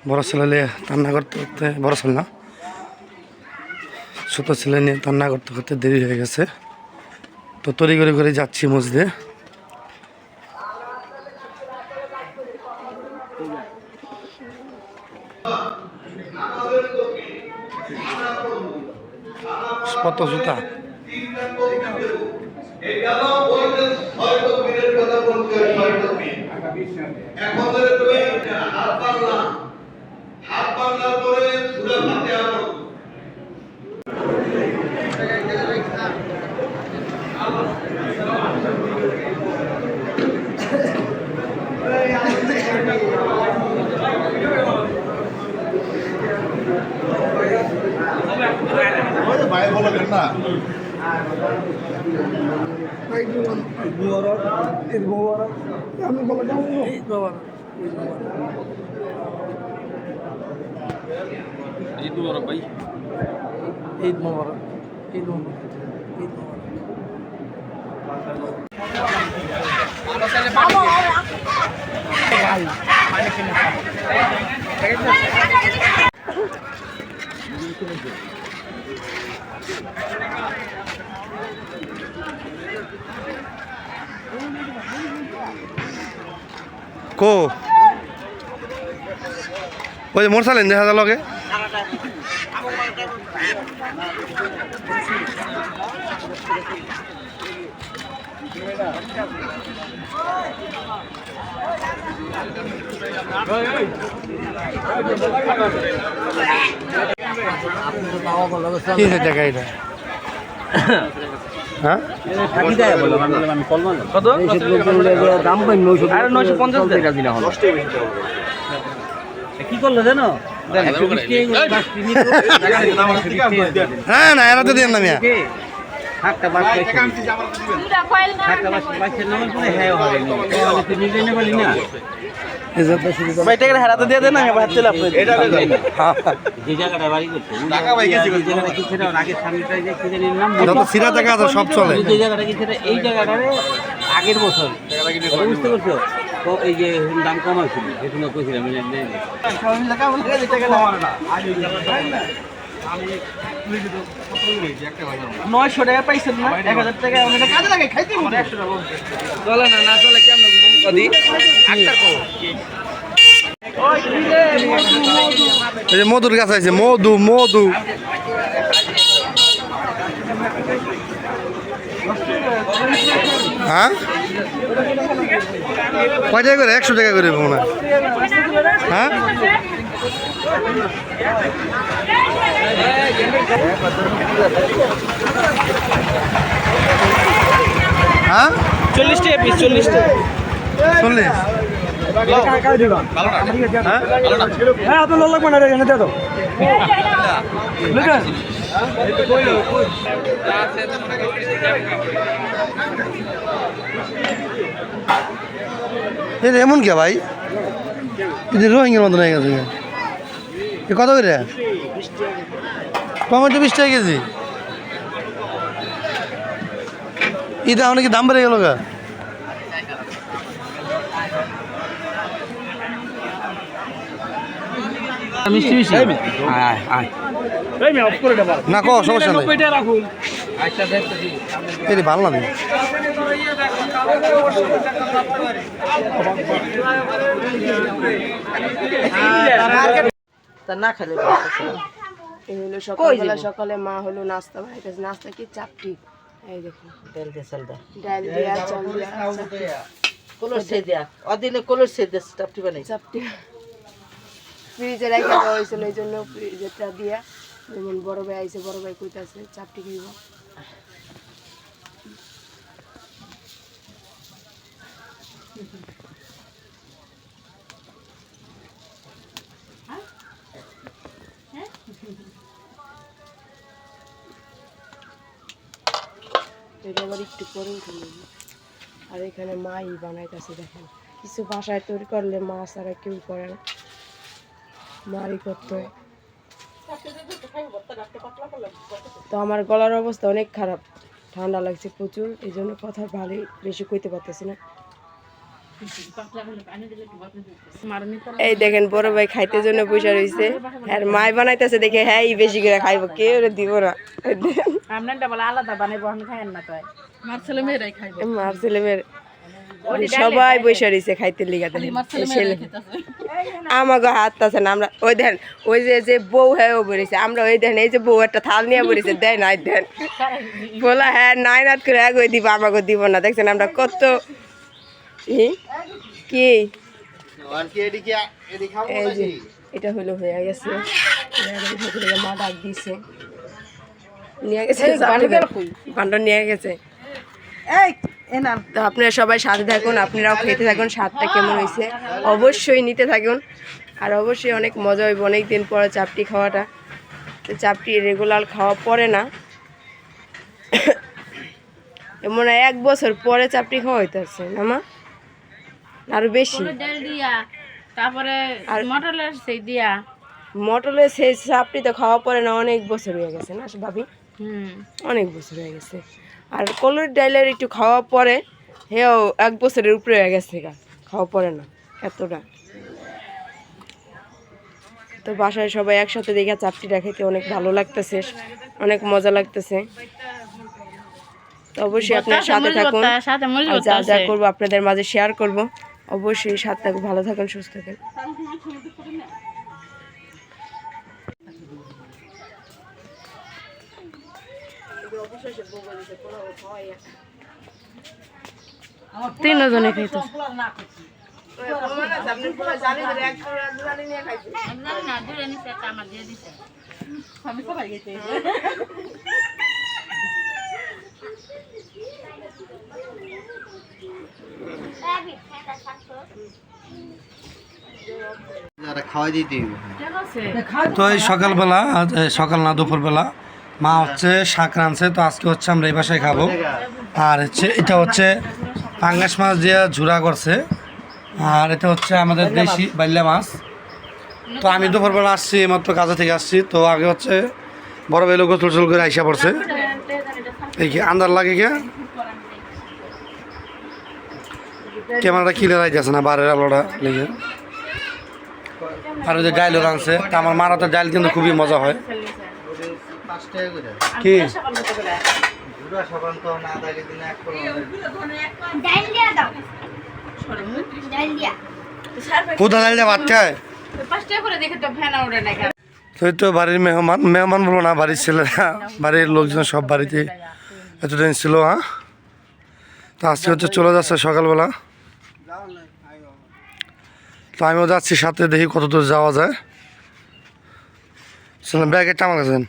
বড় ছেলে রান্না করতে করতে, বড় ছেলে না, ছোট ছেলে নিয়ে রান্না করতে করতে দেরি হয়ে গেছে। তো তড়ি করে যাচ্ছি মসজিদে। কত জুতা ঈদ মোবারক ভাই, ঈদ মোবারক, ঈদ মোবারক, ঈদ কো ওই মোর চালেন দেখা যা লগে কি জায়গা এটা? হ্যাঁ কত দাম পাই 950 টাকা দিনা হলো। কি করলো জানো? হ্যাঁ না এরা তো দিয়ে না মিয়া হারাতে দিয়ে দেন সিরা জায়গা আছে সব চলে। এই জায়গাটা আগের বছর বুঝতে পারছো, এই যে দাম কম হয়েছিল এখানে কইছিলাম 900 টাকা পাইছেন না, 1000 টাকা আমাদের কাজে লাগে, খাইতে মনে 100 টাকা চলে না, না চলে কেমন কদি আক্তার কো এই যে মধুর গাছ আছে, মধু মধু হ্যাঁ কয় টাকা করে? 100 টাকা করে মনে হয়। হ্যাঁ হ্যাঁ 40 টাকা পিস, 40 টাকা 40। হ্যাঁ তো লাগবে না এখানে দে তো এমন কে ভাই? রোহিঙ্গার মতন হয়ে গেছে। কত করে টমেটো? 20 টাকা কেজি। এটা অনেক দাম বেড়ে গেল গা। মিষ্টি মিষ্টি না ক সমস্যা নেই, এটা ভালো লাগে। না খেলে সকালবেলা সকালে মা হলো নাস্তা বানাইতেছে। নাস্তা কি? চাপটি। এই দেখুন ডাল দিয়া চাল দিয়া কলর সে দিয়া অদিনে কলর সে দিয়া চাপটি বানাই। চাপটি ফ্রিজে রেখে দেওয়া হয়েছিল, এই জন্য ফ্রিজেরটা দিয়া। যেমন বড় ভাই আইসে, বড় ভাই কইতাছে চাপটি খাইব। আবার একটু পরে উঠে নেব। আর এখানে মাই বানাইতেছে দেখেন, কিছু বাসায় তৈরি করলে মা ছাড়া কেউ করে না, মারই করতে হয়। তো আমার গলার অবস্থা অনেক খারাপ, ঠান্ডা লাগছে প্রচুর, এই জন্য কথা ভালোই বেশি কইতে পারতেছি না। এই দেখেন বড় ভাই খাইতে জন্য বসে রয়েছে, আর মাই বানাইতেছে দেখে হ্যাঁ বেশি করে খাইবো, কেউ দিব না। মার ছেলে মেয়ের সবাই বসে রয়েছে খাইতে লিগা। আমাকে হাত আছে না, আমরা ওই দেন ওই যে বউ হ্যাঁ ও বেরিয়েছে, আমরা ওই দেন এই যে বউ একটা থাল নিয়ে বেরিয়েছে, দেয় নাই দেন বলা হ্যাঁ নাই নাত করে এক ওই দিব, আমাকে দিব না। দেখছেন আমরা কত কি এটা হলো হয়ে গেছে, মা ডাক দিছে নিয়ে গেছে, ভান্ডার নিয়ে গেছে। তো আপনারা সবাই সাথে থাকুন, আপনারাও খেতে থাকুন, স্বাদটা কেমন হয়েছে অবশ্যই নিতে থাকুন। আর অবশ্যই অনেক মজা হইব, অনেক দিন পরে চাপটি খাওয়াটা, তো চাপটি রেগুলার খাওয়া পড়ে না, মনে হয় 1 বছর পরে চাপটি খাওয়া হইতেছে না মা, আরো বেশি। তারপরে মটলের সেই চাপটি তো খাওয়া পড়ে না, অনেক বছর হয়ে গেছে না ভাবি, অনেক বছর হয়ে গেছে। আর কলর ডাইলের একটু খাওয়া পরে হেও 1 বছরের উপরে হয়ে গেছে, খাওয়া পড়ে না এতটা। তো বাসায় সবাই একসাথে দেখে চাপটিটা খেতে অনেক ভালো লাগতেছে, অনেক মজা লাগতেছে। তো অবশ্যই আপনার সাথে থাকুন, যা যা করবো আপনাদের মাঝে শেয়ার করব। অবশ্যই সাথে থাকুন, ভালো থাকুন, সুস্থ থাকুন। তিনজনে খাইতো তো এই সকালবেলা, সকাল না দুপুরবেলা মা হচ্ছে শাক রাঁধছে, তো আজকে হচ্ছে আমরা এই বাসায় খাবো। আর হচ্ছে এটা হচ্ছে পাঙ্গাস মাছ দিয়ে ঝুরা করছে, আর এটা হচ্ছে আমাদের দেশি বাইল্লা মাছ। তো আমি দুপুরবেলা আসছি, মাত্র কাজে থেকে আসছি, তো আগে হচ্ছে বড় ভাই লোক গোসল করে আইসা পড়ছে। এই কি আন্দার লাগে কে ক্যামেরাটা ক্লিয়ার আইতেছে না, বারের আলোটা লেগে। আর ওই যে ডাইলও রাঁধছে, তা আমার মার হাতের ডাইল কিন্তু খুবই মজা হয়। কি কোথা ডাইল দিয়ে ভাত খায়? তো বাড়ির মেহমান বলো না, বাড়ির ছেলেরা, বাড়ির লোকজন সব বাড়িতে এতদিন ছিল। হ্যাঁ, তো আজকে হচ্ছে চলে যাচ্ছে সকালবেলা, তো আমিও যাচ্ছি সাথে, দেখি কত দূর যাওয়া যায়। ব্যাগে টামা গেছেন।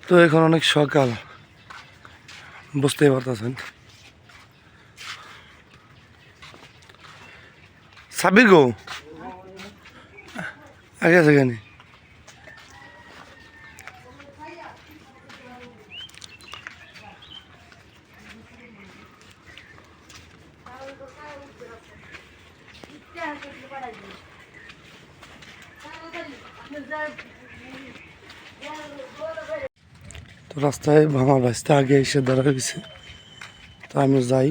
তো এখন অনেক সকাল, বুঝতেই পারতেছেন। সাবির গো আগে আছে কেন? তো রাস্তায় আমার রাস্তা আগে এসে দাঁড়া গেছে, তো আমি যাই।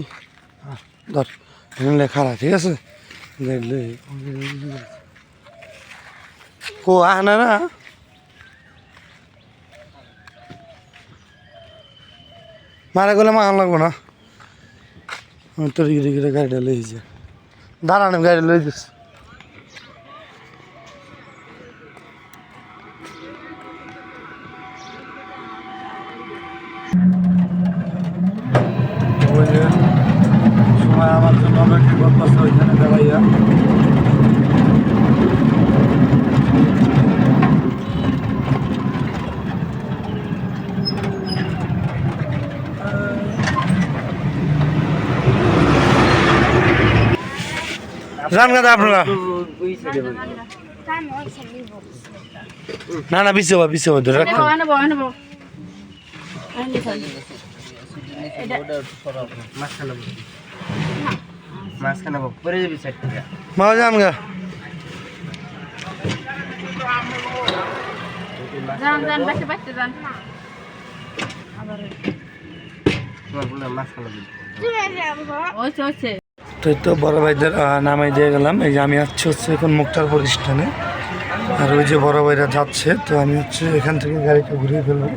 ধর এখানে লেখা, ঠিক আছে, দেখলে কো আনা না। মারা গেলে মাখান লাগবো না, তোর গিরে গিরে গাড়িটা লইছে, দাঁড়ানো গাড়ি লই দিচ্ছে। সময় আমার জন্য অপেক্ষা করতেছে ওইখানে দাঁড়াইয়া। জান গাদা আপনারা না না বিছে বা ধরে রাখতে হবে। নেবো নেবো মাঝখানে পরে যাবি সাইড থেকে মা যান গা যান যান বাইতে বাইতে যান তোমার বলে মাঝখানে ওইছে ওইছে তো এই তো বড় ভাইদের নামাই দিয়ে গেলাম। এই যে আমি হচ্ছে এখন মুক্তার প্রতিষ্ঠানে, আর ওই যে বড় ভাইরা যাচ্ছে, তো আমি এখান থেকে গাড়িটা ঘুরিয়ে ফেলবো।